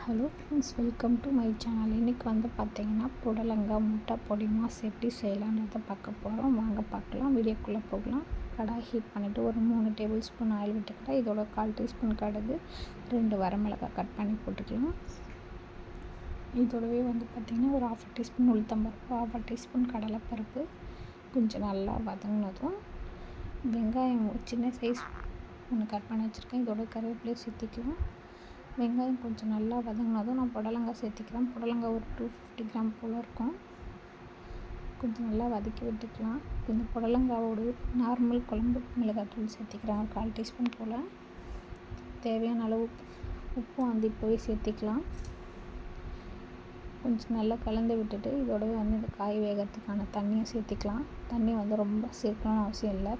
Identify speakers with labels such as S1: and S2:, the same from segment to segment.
S1: Hello friends, welcome to my channel. இன்றைக்கி வந்து பார்த்திங்கன்னா புடலங்காய் முட்டை பொடி மாஸ் எப்படி செய்யலான்றதை பார்க்க போகிறோம். வாங்க பார்க்கலாம். வீடியோக்குள்ளே போகலாம். கடாய் ஹீட் பண்ணிவிட்டு ஒரு 3 டேபிள் ஸ்பூன் ஆயில் விட்டுக்கிட்டால் இதோட 1/4 டீஸ்பூன் கடுகு, 2 வரமிளகாய் கட் பண்ணி போட்டுக்கலாம். இதோடவே வந்து பார்த்திங்கன்னா ஒரு 1/2 டீஸ்பூன் உளுத்தம்பருப்பு, 1/2 டீஸ்பூன் கடலைப்பருப்பு கொஞ்சம் நல்லா வதங்கினதும் வெங்காயம் சின்ன சைஸ் ஒன்று கட் பண்ணி வச்சுருக்கேன். இதோட கருவேப்பிலையை சேர்த்திக்கலாம். வெங்காயம் கொஞ்சம் நல்லா வதங்கினதும் நான் புடலங்காய் சேர்த்திக்கிறேன். புடலங்காய் ஒரு 250 கிராம் போல் இருக்கும். கொஞ்சம் நல்லா வதக்கி விட்டுக்கலாம். இந்த புடலங்காவோடு நார்மல் குழம்பு மிளகாத்தூள் சேர்த்திக்கிறேன், ஒரு 1/4 டீஸ்பூன் போல். தேவையான அளவு உப்பு வந்து இப்போவே சேர்த்திக்கலாம். கொஞ்சம் நல்லா கலந்து விட்டுட்டு இதோடவே வந்து இந்த காய் வேகிறதுக்கான தண்ணியை சேர்த்திக்கலாம். தண்ணி வந்து ரொம்ப சேர்க்கணும்னு அவசியம் இல்லை.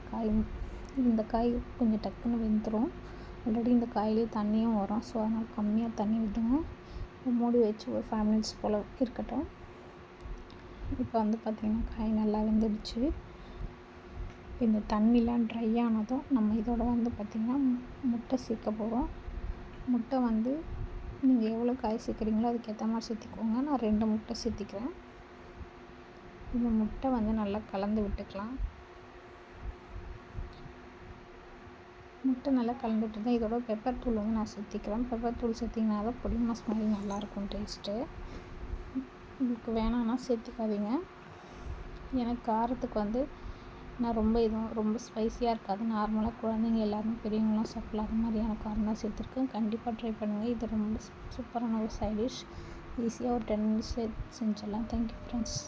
S1: இந்த காய் கொஞ்சம் டக்குன்னு வெந்துடும். ஆல்ரெடி இந்த காயிலே தண்ணியும் வரும். ஸோ அதனால் கம்மியாக தண்ணி விடுங்க. மூடி வச்சு ஒரு 5 மினிட்ஸ் போல் இருக்கட்டும். இப்போ வந்து பார்த்திங்கன்னா காய் நல்லா வெந்துடுச்சு. இந்த தண்ணிலாம் ட்ரை ஆனதும் நம்ம இதோட வந்து பார்த்திங்கன்னா முட்டை சேர்க்க போகிறோம். முட்டை வந்து நீங்கள் எவ்வளோ காய் சேர்க்குறீங்களோ அதுக்கேற்ற மாதிரி சேர்த்திக்கோங்க. நான் 2 முட்டை சேர்த்திக்கிறேன். இந்த முட்டை வந்து நல்லா கலந்து விட்டுக்கலாம். முட்டை நல்லா கலந்து விட்டு இதோட பெப்பர் தூள் வந்து நான் சேர்த்திக்கிறேன். பெப்பர் தூள் சேர்த்திங்கன்னா தான் பொடி மாஸ் மாதிரி நல்லாயிருக்கும் டேஸ்ட்டு. உங்களுக்கு வேணான்னா சேர்த்திக்காதீங்க. எனக்கு காரத்துக்கு வந்து நான் ரொம்ப ஸ்பைஸியாக இருக்காது. நார்மலாக குழந்தைங்க எல்லாருமே பெரியவங்களாம் சாப்பிடலாம். அது மாதிரியான காரம் தான் சேர்த்துருக்கேன். கண்டிப்பாக ட்ரை பண்ணுங்கள். இது ரொம்ப சூப்பரான ஒரு சைட் டிஷ். ஈஸியாக ஒரு 10 மினிட்ஸில் செஞ்சிடலாம். Thank you friends.